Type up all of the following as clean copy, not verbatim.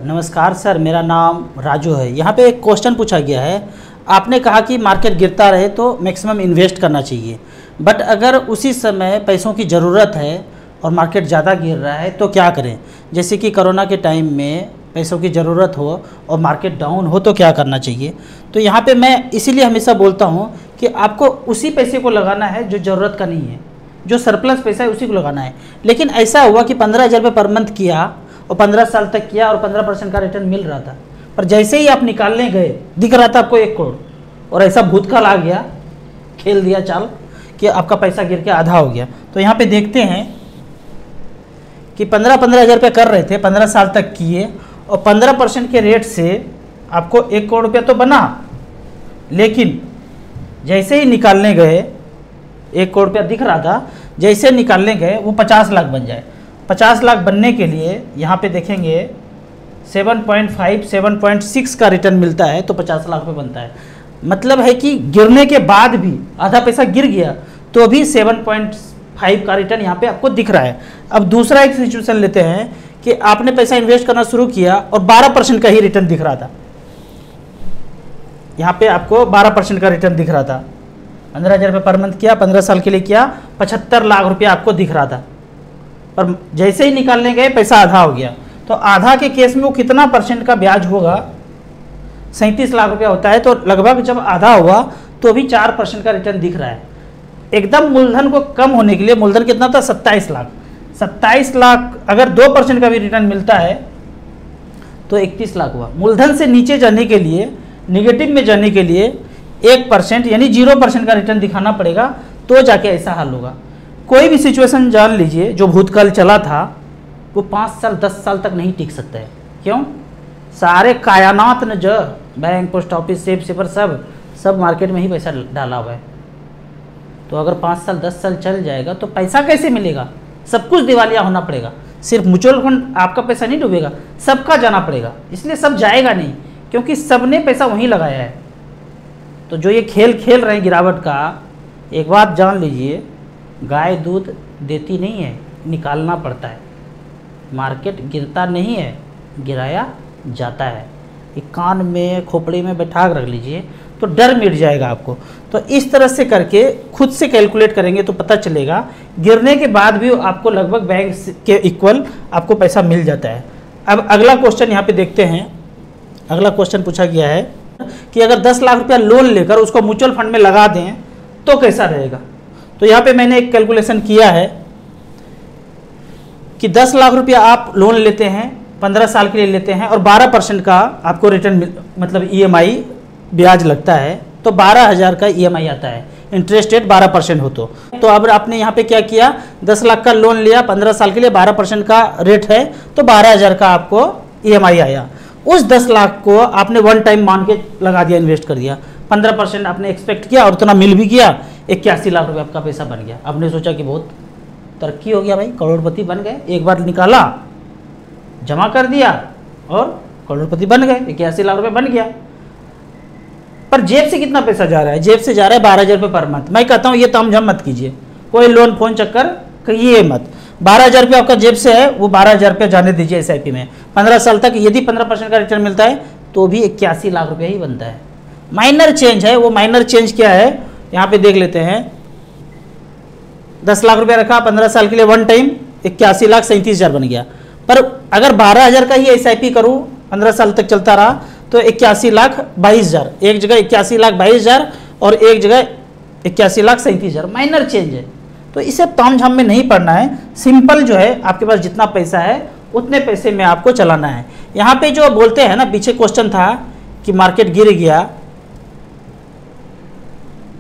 नमस्कार सर, मेरा नाम राजू है। यहाँ पे एक क्वेश्चन पूछा गया है। आपने कहा कि मार्केट गिरता रहे तो मैक्सिमम इन्वेस्ट करना चाहिए, बट अगर उसी समय पैसों की ज़रूरत है और मार्केट ज़्यादा गिर रहा है तो क्या करें? जैसे कि कोरोना के टाइम में पैसों की ज़रूरत हो और मार्केट डाउन हो तो क्या करना चाहिए? तो यहाँ पे मैं इसीलिए हमेशा बोलता हूँ कि आपको उसी पैसे को लगाना है जो ज़रूरत का नहीं है, जो सरप्लस पैसा है उसी को लगाना है। लेकिन ऐसा हुआ कि 15,000 रुपये पर मंथ किया और 15 साल तक किया और 15% का रिटर्न मिल रहा था, पर जैसे ही आप निकालने गए दिख रहा था आपको 1 करोड़, और ऐसा भूतकाल आ गया, खेल दिया चाल कि आपका पैसा गिर के आधा हो गया। तो यहाँ पे देखते हैं कि 15,000 रुपये कर रहे थे, 15 साल तक किए और 15% के रेट से आपको 1 करोड़ रुपया तो बना, लेकिन जैसे ही निकालने गए 1 करोड़ रुपया दिख रहा था, जैसे निकालने गए वो 50 लाख बन जाए। 50 लाख बनने के लिए यहाँ पे देखेंगे 7.5 7.6 का रिटर्न मिलता है तो 50 लाख रुपये बनता है। मतलब है कि गिरने के बाद भी आधा पैसा गिर गया तो भी 7.5 का रिटर्न यहाँ पे आपको दिख रहा है। अब दूसरा एक सिचुएशन लेते हैं कि आपने पैसा इन्वेस्ट करना शुरू किया और 12% का ही रिटर्न दिख रहा था। यहाँ पे आपको 12% का रिटर्न दिख रहा था। 15,000 रुपये पर मंथ किया, 15 साल के लिए किया, 75 लाख रुपया आपको दिख रहा था, पर जैसे ही निकालने गए पैसा आधा हो गया। तो आधा के केस में वो कितना परसेंट का ब्याज होगा? 37 लाख रुपया होता है। तो लगभग जब आधा हुआ तो भी 4% का रिटर्न दिख रहा है। एकदम मूलधन को कम होने के लिए, मूलधन कितना था? 27 लाख। 27 लाख अगर 2% का भी रिटर्न मिलता है तो 31 लाख हुआ। मूलधन से नीचे जाने के लिए, निगेटिव में जाने के लिए 1% यानी 0% का रिटर्न दिखाना पड़ेगा, तो जाके ऐसा हल होगा। कोई भी सिचुएशन जान लीजिए जो भूतकाल चला था वो 5 साल 10 साल तक नहीं टिक सकता है। क्यों? सारे कायनात ने जो bank, post office, safe shaper सब मार्केट में ही पैसा डाला हुआ है। तो अगर 5 साल 10 साल चल जाएगा तो पैसा कैसे मिलेगा? सब कुछ दिवालिया होना पड़ेगा। सिर्फ म्यूचुअल फंड आपका पैसा नहीं डूबेगा, सबका जाना पड़ेगा। इसलिए सब जाएगा नहीं, क्योंकि सबने पैसा वहीं लगाया है। तो जो ये खेल खेल रहे हैं गिरावट का, एक बात जान लीजिए, गाय दूध देती नहीं है, निकालना पड़ता है। मार्केट गिरता नहीं है, गिराया जाता है। ये कान में, खोपड़ी में बैठा रख लीजिए तो डर मिट जाएगा आपको। तो इस तरह से करके खुद से कैलकुलेट करेंगे तो पता चलेगा, गिरने के बाद भी आपको लगभग बैंक के इक्वल आपको पैसा मिल जाता है। अब अगला क्वेश्चन यहाँ पे देखते हैं। अगला क्वेश्चन पूछा गया है कि अगर 10 लाख रुपया लोन लेकर उसको म्यूचुअल फंड में लगा दें तो कैसा रहेगा? तो यहाँ पे मैंने एक कैलकुलेशन किया है कि 10 लाख रुपया आप लोन लेते हैं, 15 साल के लिए लेते हैं और 12% का आपको रिटर्न मतलब EMI ब्याज लगता है, तो 12,000 का EMI आता है। इंटरेस्ट रेट 12% हो तो अब आपने यहाँ पे क्या किया? 10 लाख का लोन लिया, 15 साल के लिए 12% का रेट है तो 12,000 का आपको EMI आया। उस 10 लाख को आपने वन टाइम मान के लगा दिया, इन्वेस्ट कर दिया। 15% आपने एक्सपेक्ट किया और उतना मिल भी गया, 81 लाख रुपये आपका पैसा बन गया। आपने सोचा कि बहुत तरक्की हो गया भाई, करोड़पति बन गए। एक बार निकाला, जमा कर दिया और करोड़पति बन गए, 81 लाख रुपये बन गया। पर जेब से कितना पैसा जा रहा है? जेब से जा रहा है 12,000 रुपये पर मंथ। मैं कहता हूँ ये तामझाम मत कीजिए, कोई लोन फोन चक्कर कहिए मत। 12,000 रुपये आपका जेब से है, वो 12,000 रुपये जाने दीजिए SIP में। 15 साल तक यदि 15% का रिटर्न मिलता है तो भी 81 लाख रुपये ही बनता है। माइनर चेंज है। वो माइनर चेंज क्या है यहाँ पे देख लेते हैं। 10 लाख रुपया रखा, 15 साल के लिए वन टाइम, 81 लाख 37,000 बन गया। पर अगर 12,000 का ही SIP करूँ, 15 साल तक चलता रहा तो 81 लाख 22,000। एक जगह 81 लाख 22,000 और एक जगह 81 लाख 37,000। माइनर चेंज है, तो इसे तामझाम में नहीं पड़ना है। सिंपल जो है, आपके पास जितना पैसा है उतने पैसे में आपको चलाना है। यहाँ पे जो बोलते हैं ना, पीछे क्वेश्चन था कि मार्केट गिर गया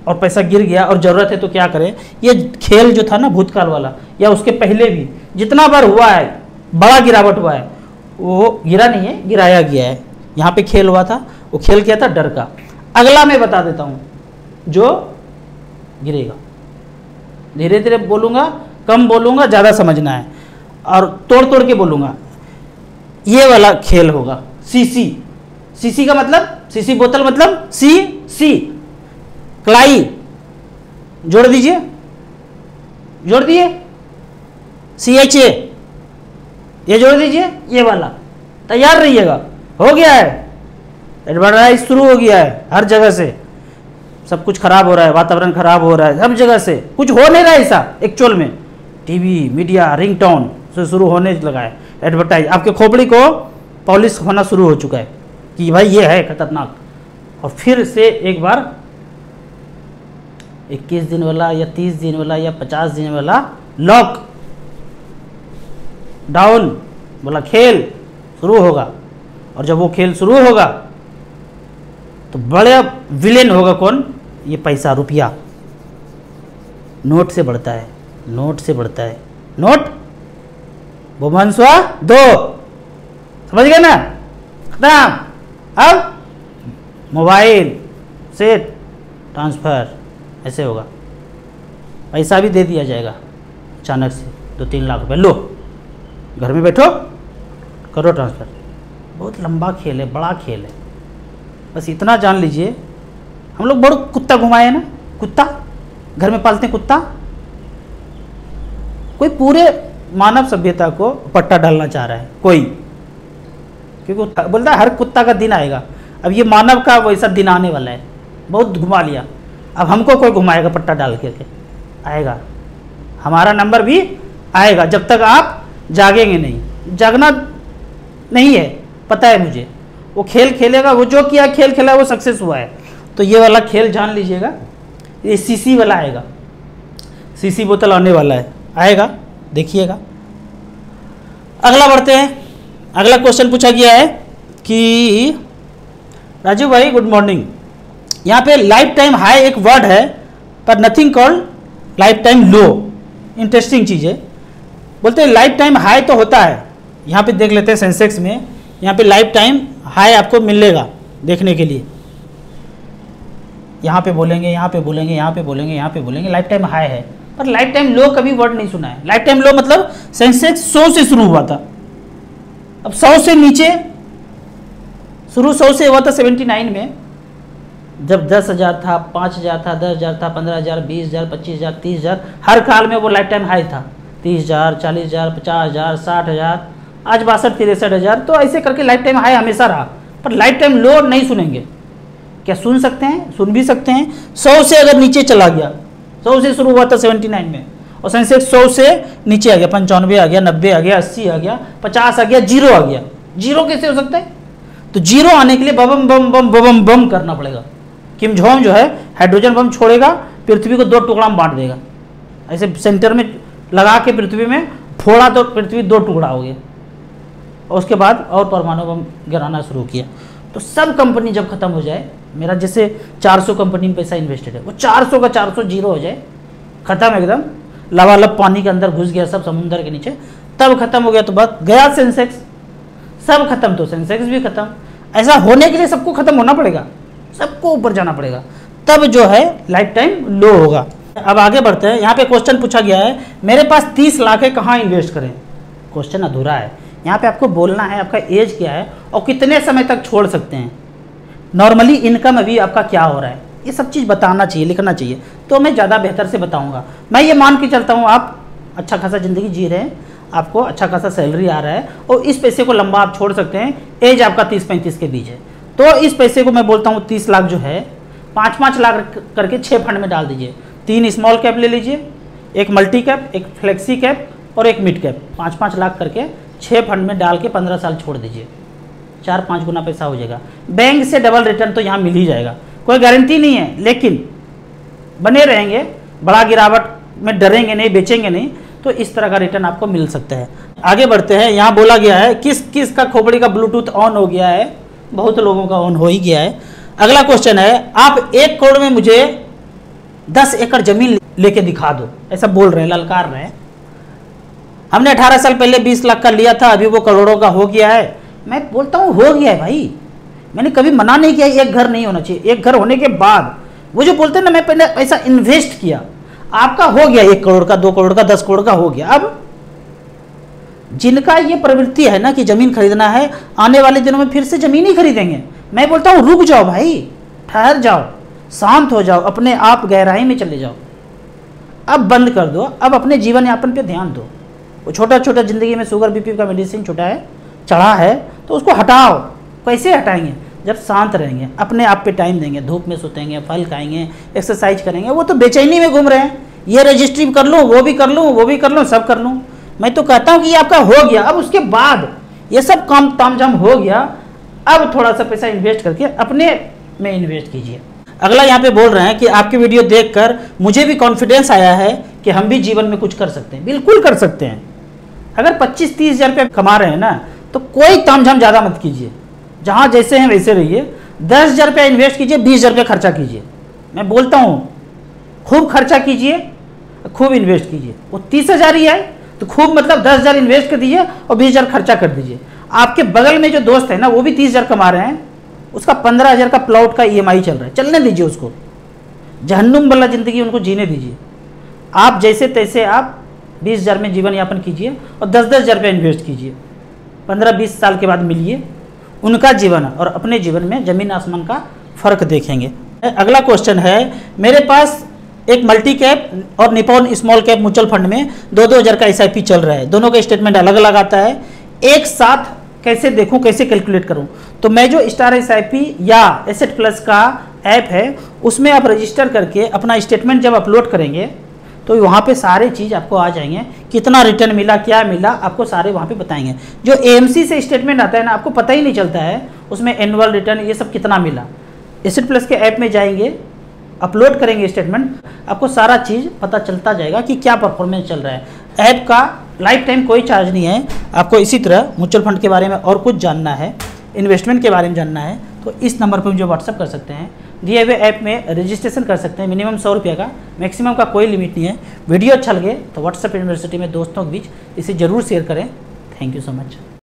और पैसा गिर गया और ज़रूरत है तो क्या करें। ये खेल जो था ना भूतकाल वाला, या उसके पहले भी जितना बार हुआ है, बड़ा गिरावट हुआ है, वो गिरा नहीं है, गिराया गया है। यहाँ पे खेल हुआ था, वो खेल क्या था? डर का। अगला मैं बता देता हूँ जो गिरेगा। धीरे धीरे बोलूँगा, कम बोलूँगा, ज़्यादा समझना है और तोड़ तोड़ के बोलूँगा। ये वाला खेल होगा। सीसी का मतलब, सीसी बोतल मतलब सी क्लाई, जोड़ दीजिए, जोड़ दिए, CHA, ये जोड़ दीजिए, ये वाला तैयार रहिएगा। हो गया है, एडवर्टाइज शुरू हो गया है हर जगह से, सब कुछ खराब हो रहा है, वातावरण खराब हो रहा है, सब जगह से कुछ हो नहीं रहा है ऐसा। एक्चुअल में टीवी, मीडिया, रिंगटोन से शुरू होने लगा है एडवर्टाइज। आपके खोपड़ी को पॉलिश होना शुरू हो चुका है कि भाई ये है खतरनाक। और फिर से एक बार 21 दिन वाला या 30 दिन वाला या 50 दिन वाला लॉक डाउन बोला खेल शुरू होगा। और जब वो खेल शुरू होगा तो बड़ा विलेन होगा कौन? ये पैसा, रुपया। नोट से बढ़ता है, नोट से बढ़ता है, नोट बोमनसुआ 2, समझ गए ना? खत्म। अब मोबाइल से ट्रांसफर ऐसे होगा, पैसा भी दे दिया जाएगा अचानक से 2-3 लाख रुपए, लो घर में बैठो करो ट्रांसफ़र। बहुत लंबा खेल है, बड़ा खेल है। बस इतना जान लीजिए, हम लोग बड़ा कुत्ता घुमाए ना, कुत्ता घर में पालते हैं कुत्ता। कोई पूरे मानव सभ्यता को पट्टा डालना चाह रहा है कोई, क्योंकि बोलता है हर कुत्ता का दिन आएगा। अब ये मानव का वैसा दिन आने वाला है, बहुत घुमा लिया। अब हमको कोई घुमाएगा पट्टा डाल करके, आएगा हमारा नंबर भी आएगा, जब तक आप जागेंगे नहीं। जागना नहीं है, पता है मुझे। वो खेल खेलेगा, वो जो किया खेल खेला वो सक्सेस हुआ है। तो ये वाला खेल जान लीजिएगा, ये सीसी वाला आएगा, सीसी बोतल आने वाला है, आएगा, देखिएगा। अगला बढ़ते हैं। अगला क्वेश्चन पूछा गया है कि राजू भाई गुड मॉर्निंग, यहाँ पे लाइफ टाइम हाई एक वर्ड है पर नथिंग कॉल्ड लाइफ टाइम लो। इंटरेस्टिंग चीज़ है। बोलते हैं लाइफ टाइम हाई तो होता है, यहाँ पे देख लेते हैं सेंसेक्स में, यहाँ पे लाइफ टाइम हाई आपको मिलेगा देखने के लिए। यहाँ पे बोलेंगे, यहाँ पे बोलेंगे, यहाँ पे बोलेंगे, यहाँ पे बोलेंगे लाइफ टाइम हाई है, पर लाइफ टाइम लो कभी वर्ड नहीं सुना है। लाइफ टाइम लो मतलब सेंसेक्स 100 से शुरू हुआ था, अब 100 से नीचे शुरू 100 से हुआ था 79 में, जब 10,000 था, 5,000 था, 10,000 था, 15,000, 20,000, 25,000, 30,000, हर काल में वो लाइफ टाइम हाई था। 30,000, 40,000, 50,000, 60,000, आज 62-63,000। तो ऐसे करके लाइफ टाइम हाई हमेशा रहा, पर लाइफ टाइम लो नहीं सुनेंगे। क्या सुन सकते हैं? सुन भी सकते हैं। 100 से अगर नीचे चला गया, 100 से शुरू हुआ था 79 में, और सेंसेक्स 100 से नीचे आ गया, 95 आ गया, 90 आ गया, 80 आ गया, 50 आ गया, 0 आ गया। 0 कैसे हो सकता है? तो 0 आने के लिए बम बम बम बम बम करना पड़ेगा। किम जोंग जो है हाइड्रोजन बम छोड़ेगा, पृथ्वी को 2 टुकड़ा में बांट देगा, ऐसे सेंटर में लगा के पृथ्वी में फोड़ा तो पृथ्वी 2 टुकड़ा हो गया। और उसके बाद और परमाणु बम गिराना शुरू किया। तो सब कंपनी जब खत्म हो जाए, मेरा जैसे 400 कंपनी में पैसा इन्वेस्टेड है, वो 400 का 400 जीरो हो जाए, खत्म एकदम, लबालब पानी के अंदर घुस गया सब समुद्र के नीचे, तब खत्म हो गया तो बात गया सेंसेक्स, सब खत्म तो सेंसेक्स भी खत्म। ऐसा होने के लिए सबको खत्म होना पड़ेगा, सबको ऊपर जाना पड़ेगा, तब जो है लाइफ टाइम लो होगा। अब आगे बढ़ते हैं। यहाँ पे क्वेश्चन पूछा गया है, मेरे पास 30 लाख है, कहाँ इन्वेस्ट करें? क्वेश्चन अधूरा है। यहाँ पे आपको बोलना है आपका एज क्या है और कितने समय तक छोड़ सकते हैं, नॉर्मली इनकम अभी आपका क्या हो रहा है, ये सब चीज़ बताना चाहिए, लिखना चाहिए, तो मैं ज़्यादा बेहतर से बताऊँगा। मैं ये मान के चलता हूँ आप अच्छा खासा ज़िंदगी जी रहे हैं, आपको अच्छा खासा सैलरी आ रहा है और इस पैसे को लंबा आप छोड़ सकते हैं, एज आपका 30-35 के बीच है, तो इस पैसे को मैं बोलता हूँ 30 लाख जो है 5-5 लाख करके 6 फंड में डाल दीजिए। 3 स्मॉल कैप ले लीजिए, एक मल्टी कैप, एक फ्लेक्सी कैप और एक मिड कैप, 5-5 लाख करके 6 फंड में डाल के 15 साल छोड़ दीजिए, 4-5 गुना पैसा हो जाएगा। बैंक से डबल रिटर्न तो यहाँ मिल ही जाएगा, कोई गारंटी नहीं है, लेकिन बने रहेंगे, बड़ा गिरावट में डरेंगे नहीं, बेचेंगे नहीं, तो इस तरह का रिटर्न आपको मिल सकता है। आगे बढ़ते हैं। यहाँ बोला गया है किस किस का खोपड़ी का ब्लूटूथ ऑन हो गया है, बहुत लोगों का ऑन हो ही गया है। अगला क्वेश्चन है, आप 1 करोड़ में मुझे 10 एकड़ जमीन लेके दिखा दो, ऐसा बोल रहे हैं, ललकार रहे हैं। हमने 18 साल पहले 20 लाख का लिया था, अभी वो करोड़ों का हो गया है। मैं बोलता हूँ हो गया है भाई, मैंने कभी मना नहीं किया एक घर नहीं होना चाहिए। एक घर होने के बाद वो जो बोलते हैं ना, मैं पहले पैसा इन्वेस्ट किया, आपका हो गया 1 करोड़ का, 2 करोड़ का, 10 करोड़ का हो गया। अब जिनका ये प्रवृत्ति है ना कि जमीन खरीदना है, आने वाले दिनों में फिर से जमीन ही खरीदेंगे। मैं बोलता हूँ रुक जाओ भाई, ठहर जाओ, शांत हो जाओ, अपने आप गहराई में चले जाओ, अब बंद कर दो, अब अपने जीवन यापन पे ध्यान दो। वो छोटा छोटा ज़िंदगी में शुगर बीपी का मेडिसिन छोटा है, चढ़ा है तो उसको हटाओ। कैसे हटाएंगे? जब शांत रहेंगे, अपने आप पे टाइम देंगे, धूप में सुतेंगे, फल खाएंगे, एक्सरसाइज करेंगे। वो तो बेचैनी में घूम रहे हैं, ये रजिस्ट्री कर लूँ, वो भी कर लूँ, वो भी कर लूँ, सब कर लूँ। मैं तो कहता हूँ कि ये आपका हो गया, अब उसके बाद ये सब काम तामझाम हो गया, अब थोड़ा सा पैसा इन्वेस्ट करके अपने में इन्वेस्ट कीजिए। अगला यहाँ पे बोल रहे हैं कि आपकी वीडियो देखकर मुझे भी कॉन्फिडेंस आया है कि हम भी जीवन में कुछ कर सकते हैं। बिल्कुल कर सकते हैं। अगर 25-30 हज़ार रुपये कमा रहे हैं ना, तो कोई तामझाम ज़्यादा मत कीजिए, जहाँ जैसे हैं वैसे रहिए। 10 हज़ार रुपया इन्वेस्ट कीजिए, 20 हज़ार रुपया खर्चा कीजिए। मैं बोलता हूँ खूब खर्चा कीजिए, खूब इन्वेस्ट कीजिए। वो 30 हज़ार ही है तो खूब मतलब 10 हज़ार इन्वेस्ट कर दीजिए और 20 हज़ार खर्चा कर दीजिए। आपके बगल में जो दोस्त है ना, वो भी 30 हज़ार कमा रहे हैं, उसका 15 हज़ार का प्लॉट का EMI चल रहा है, चलने दीजिए उसको। जहन्नुम वाला ज़िंदगी उनको जीने दीजिए। आप जैसे तैसे आप 20 हज़ार में जीवन यापन कीजिए और 10-10 हज़ार रुपये इन्वेस्ट कीजिए। 15-20 साल के बाद मिलिए, उनका जीवन और अपने जीवन में ज़मीन आसमान का फ़र्क देखेंगे। अगला क्वेश्चन है, मेरे पास एक मल्टी कैप और Nippon small cap mutual fund में 2-2 हज़ार का SIP चल रहा है। दोनों का स्टेटमेंट अलग अलग आता है, एक साथ कैसे देखूं, कैसे कैलकुलेट करूं? तो मैं जो स्टार SIP या एसेट प्लस का ऐप है उसमें आप रजिस्टर करके अपना स्टेटमेंट जब अपलोड करेंगे तो वहाँ पे सारे चीज़ आपको आ जाएंगे। कितना रिटर्न मिला, क्या मिला, आपको सारे वहाँ पे बताएंगे। जो AMC से स्टेटमेंट आता है ना, आपको पता ही नहीं चलता है उसमें एनुअल रिटर्न ये सब कितना मिला। एसेट प्लस के ऐप में जाएंगे, अपलोड करेंगे स्टेटमेंट, आपको सारा चीज़ पता चलता जाएगा कि क्या परफॉर्मेंस चल रहा है। ऐप का लाइफ टाइम कोई चार्ज नहीं है। आपको इसी तरह म्यूचुअल फंड के बारे में और कुछ जानना है, इन्वेस्टमेंट के बारे में जानना है, तो इस नंबर पर मुझे व्हाट्सअप कर सकते हैं। दिए हुए ऐप में रजिस्ट्रेशन कर सकते हैं, मिनिमम 100 रुपये का, मैक्सिमम का कोई लिमिट नहीं है। वीडियो अच्छा लगे तो व्हाट्सएप यूनिवर्सिटी में दोस्तों के बीच इसे ज़रूर शेयर करें। Thank you so much.